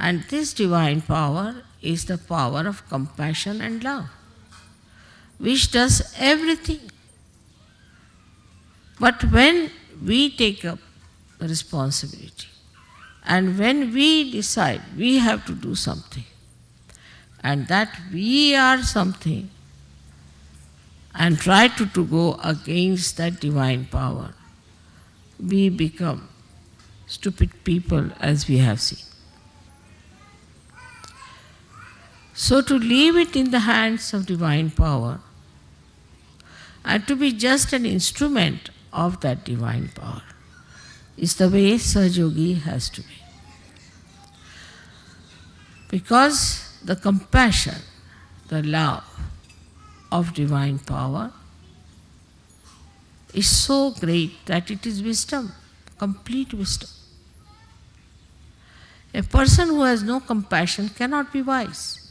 And this divine power is the power of compassion and love, which does everything. But when we take up the responsibility and when we decide we have to do something and that we are something and try to go against that divine power, we become stupid people, as we have seen. So to leave it in the hands of divine power and to be just an instrument of that divine power is the way Sahaja Yogi has to be. Because the compassion, the love of divine power is so great that it is wisdom, complete wisdom. A person who has no compassion cannot be wise.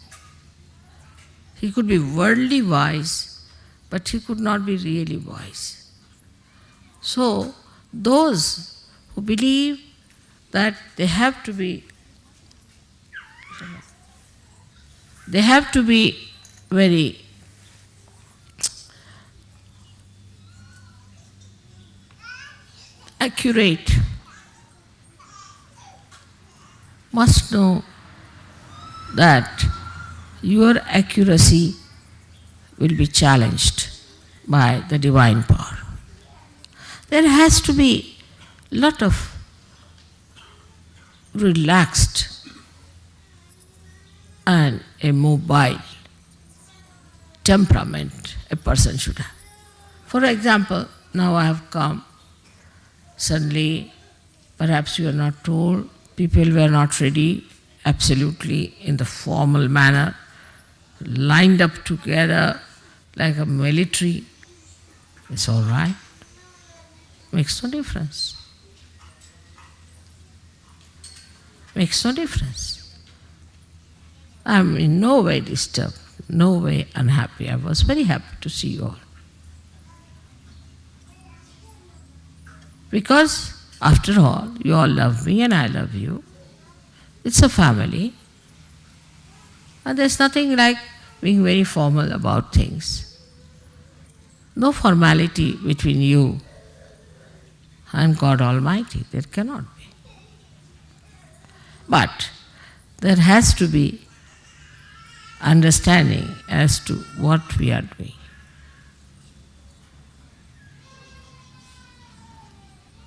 He could be worldly wise, but he could not be really wise. So, those who believe that they have to be very accurate must know that your accuracy will be challenged by the divine power. There has to be a lot of relaxed and a mobile temperament a person should have. For example, now I have come, suddenly, perhaps you are not told, people were not ready, absolutely in the formal manner, lined up together like a military. It's all right. Makes no difference. Makes no difference. I'm in no way disturbed, no way unhappy. I was very happy to see you all. Because, after all, you all love me and I love you. It's a family. And there's nothing like being very formal about things. No formality between you and God Almighty. There cannot be. But there has to be understanding as to what we are doing.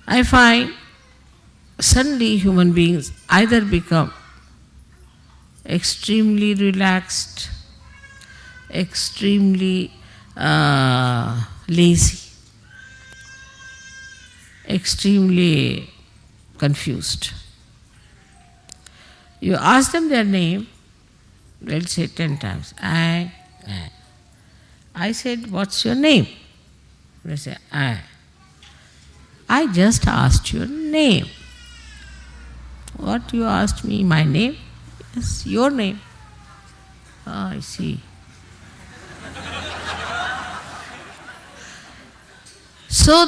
I find suddenly human beings either become extremely relaxed, extremely lazy, extremely confused. You ask them their name, they'll say 10 times, I. I said, what's your name? They say, I. I just asked your name. What you asked me, my name? Yes, your name. Ah, I see. So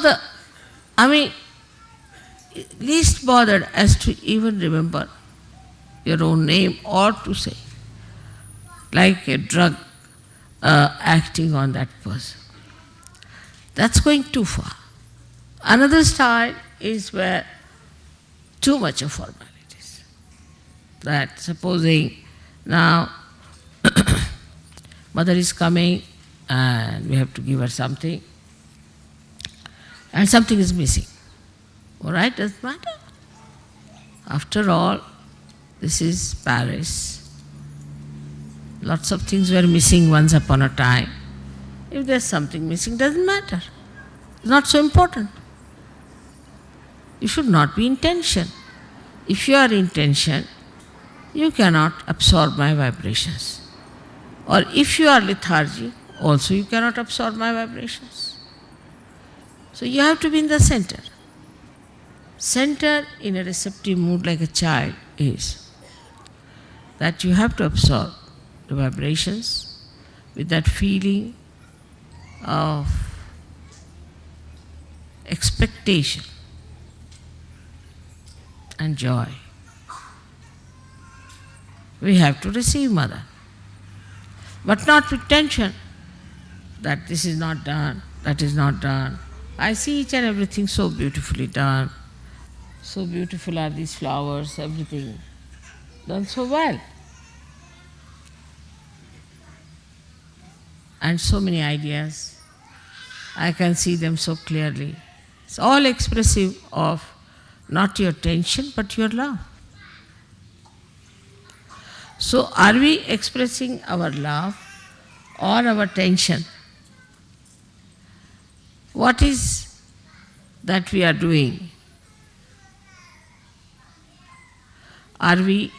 least bothered as to even remember your own name or to say, like a drug acting on that person. That's going too far. Another style is where too much of formalities. That supposing now mother is coming and we have to give her something and something is missing. All right, doesn't matter. After all, this is Paris. Lots of things were missing once upon a time. If there's something missing, doesn't matter. It's not so important. You should not be in tension. If you are in tension, you cannot absorb my vibrations. Or if you are lethargic, also you cannot absorb my vibrations. So you have to be in the center. Center in a receptive mood like a child is that you have to absorb the vibrations with that feeling of expectation and joy. we have to receive mother. But not with tension that this is not done, that is not done. I see each and everything so beautifully done. So beautiful are these flowers, everything done so well. And so many ideas. I can see them so clearly. It's all expressive of not your tension but your love. So are we expressing our love or our tension? What is that we are doing? Are we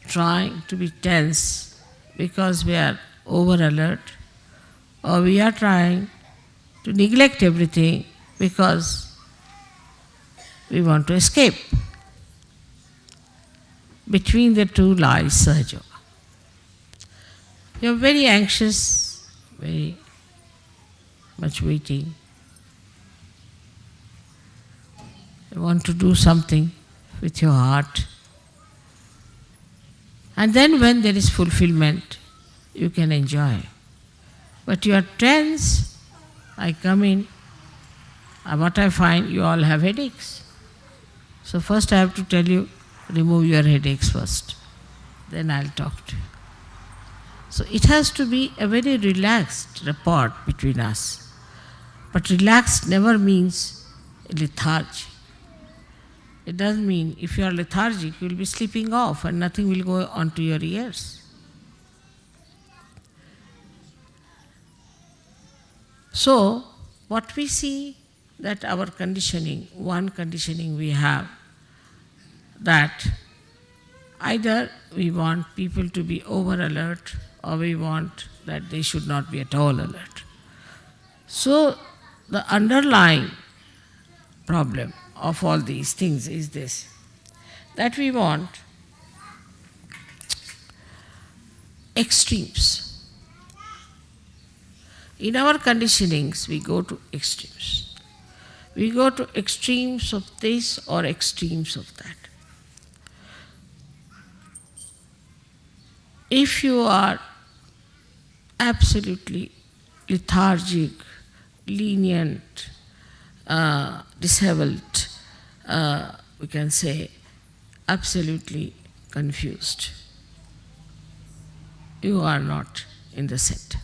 trying to be tense because we are over alert, or we are trying to neglect everything because we want to escape? Between the two lies Sahaja Yoga. You are very anxious, very much waiting. You want to do something with your heart. And then when there is fulfillment, you can enjoy. But you are tense, I come in, and what I find, you all have headaches. So first I have to tell you, remove your headaches first. Then I'll talk to you. So it has to be a very relaxed rapport between us. But relaxed never means lethargy. It doesn't mean if you are lethargic, you will be sleeping off and nothing will go onto your ears. So, what we see that our conditioning, one conditioning we have, that either we want people to be over alert or we want that they should not be at all alert. So, the underlying problem of all these things is this, that we want extremes. In our conditionings, we go to extremes. We go to extremes of this or extremes of that. If you are absolutely lethargic, lenient, disheveled, we can say absolutely confused, you are not in the center.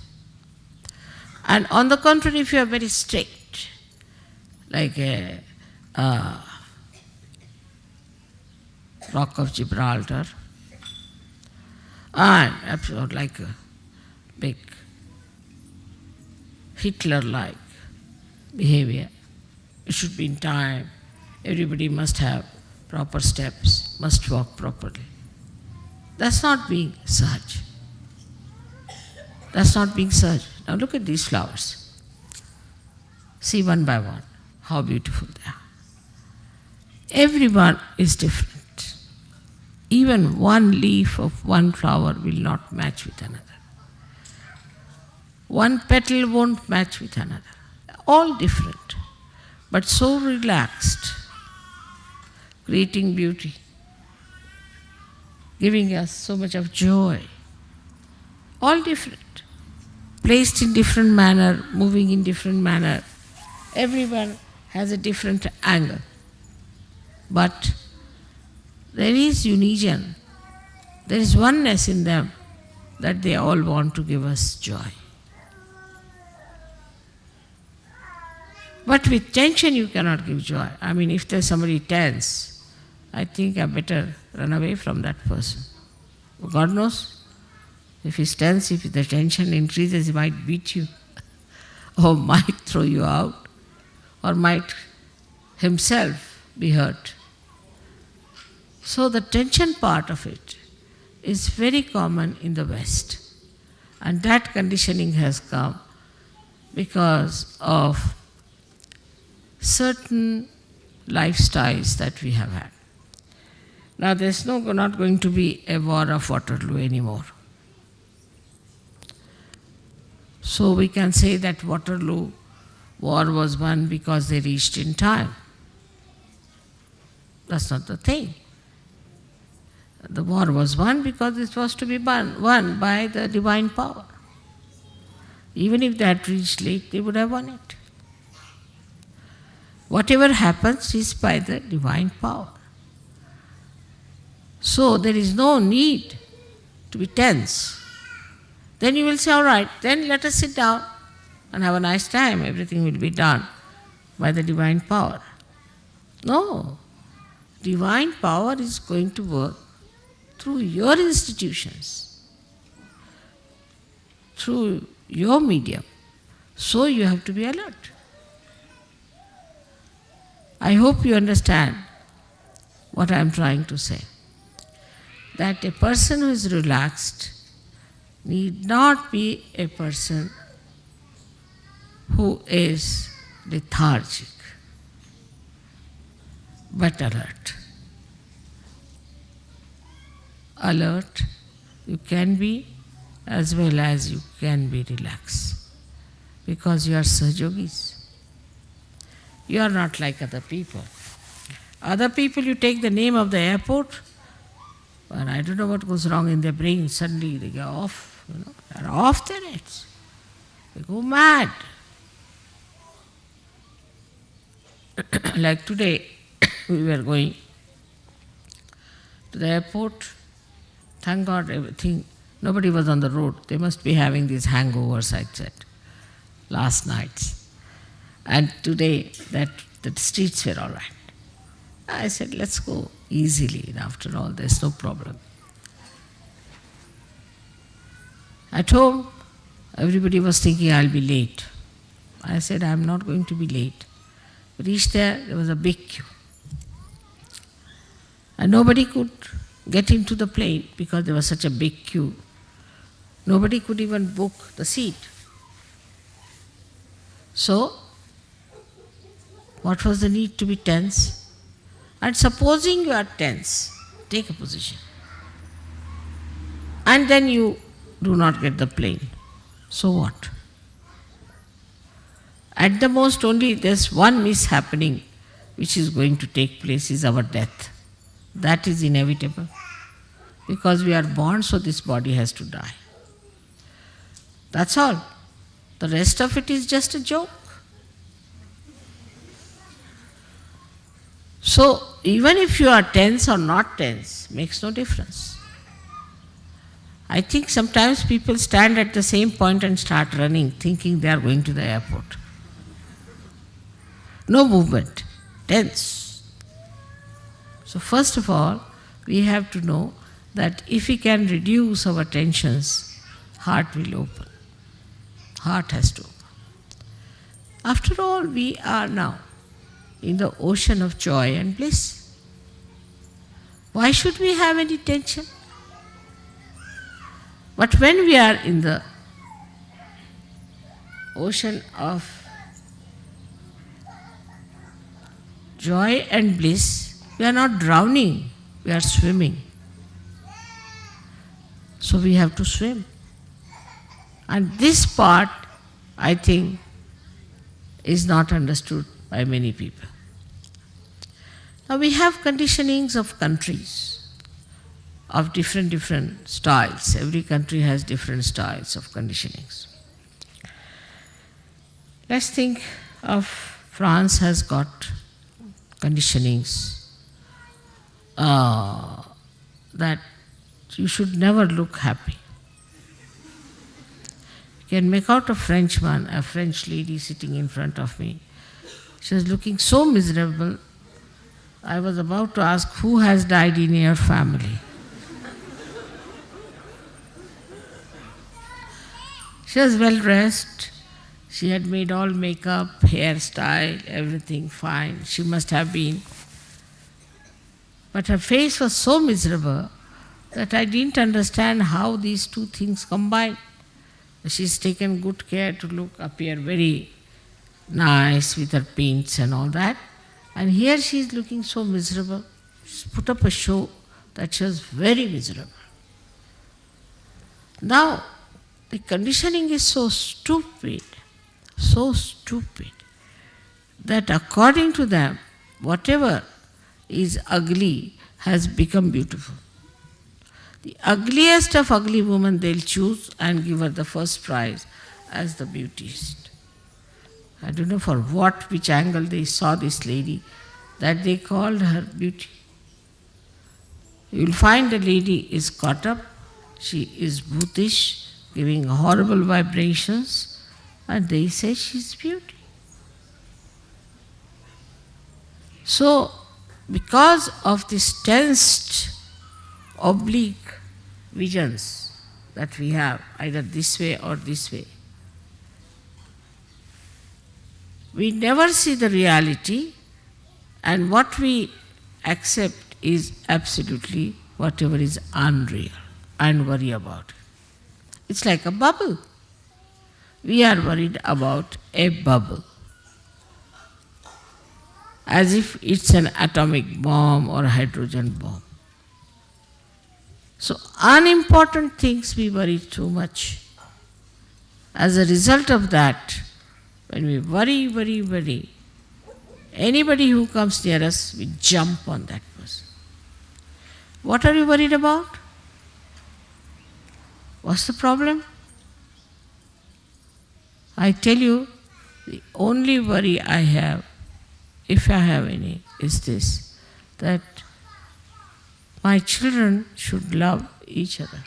And on the contrary, if you are very strict, like a Rock of Gibraltar, and like a big Hitler-like behavior, it should be in time, everybody must have proper steps, must walk properly. That's not being Sahaj. That's not being Sahaj. Now look at these flowers. See one by one how beautiful they are. Everyone is different. Even one leaf of one flower will not match with another. One petal won't match with another. All different, but so relaxed, creating beauty, giving us so much of joy. All different, placed in different manner, moving in different manner. Everyone has a different angle. But there is unison, there is oneness in them, that they all want to give us joy. But with tension you cannot give joy. I mean, if there's somebody tense, I think I better run away from that person. God knows, if he's tense, if the tension increases, he might beat you, or might throw you out, or might himself be hurt. So the tension part of it is very common in the West. And that conditioning has come because of certain lifestyles that we have had. Now there's not going to be a war of Waterloo anymore. So we can say that Waterloo war was won because they reached in time. That's not the thing. The war was won because it was to be won by the divine power. Even if they had reached late, they would have won it. Whatever happens is by the divine power. So there is no need to be tense. Then you will say, all right, then let us sit down and have a nice time. Everything will be done by the divine power. No. Divine power is going to work through your institutions, through your medium. So you have to be alert. I hope you understand what I am trying to say. That a person who is relaxed need not be a person who is lethargic, but alert. Alert you can be as well as you can be relaxed, because you are Sahajogis. You are not like other people. Other people, you take the name of the airport, and I don't know what goes wrong in their brain, suddenly they go off, they're off their heads. They go mad. Like today, we were going to the airport. Thank God everything, nobody was on the road. They must be having these hangovers, I said, last nights. And today, the streets were all right. I said, let's go easily. After all, there's no problem. At home, everybody was thinking I'll be late. I said, I'm not going to be late. We reached there was a big queue. And nobody could get into the plane because there was such a big queue. Nobody could even book the seat. So, what was the need to be tense? And supposing you are tense, take a position. And then you do not get the plane. So what? At the most only there's one mishappening which is going to take place, is our death. That is inevitable. Because we are born, so this body has to die. That's all. The rest of it is just a joke. So, even if you are tense or not tense, makes no difference. I think sometimes people stand at the same point and start running, thinking they are going to the airport. No movement, tense. So first of all, we have to know that if we can reduce our tensions, heart will open. Heart has to open. After all, we are now in the ocean of joy and bliss. Why should we have any tension? But when we are in the ocean of joy and bliss, we are not drowning, we are swimming. So we have to swim. And this part, I think, is not understood by many people. Now we have conditionings of countries of different styles. Every country has different styles of conditionings. Let's think of France has got conditionings that you should never look happy. You can make out a Frenchman, a French lady sitting in front of me. She was looking so miserable. I was about to ask, who has died in your family? She was well dressed. She had made all makeup, hairstyle, everything fine. She must have been. But her face was so miserable that I didn't understand how these two things combine. She's taken good care to appear very nice with her paints and all that. And here she is looking so miserable. She's put up a show that she was very miserable. Now, the conditioning is so stupid, that according to them, whatever is ugly has become beautiful. The ugliest of ugly women they'll choose and give her the first prize as the beautiest. I don't know for which angle they saw this lady, that they called her beauty. You'll find the lady is caught up, she is bhutish, giving horrible vibrations, and they say she's beauty. So, because of these tensed, oblique visions that we have, either this way or this way, we never see the reality, and what we accept is absolutely whatever is unreal and worry about it. It's like a bubble. We are worried about a bubble, as if it's an atomic bomb or a hydrogen bomb. So unimportant things we worry too much. As a result of that, when we worry, anybody who comes near us, we jump on that person. What are you worried about? What's the problem? I tell you, the only worry I have, if I have any, is this, that my children should love each other.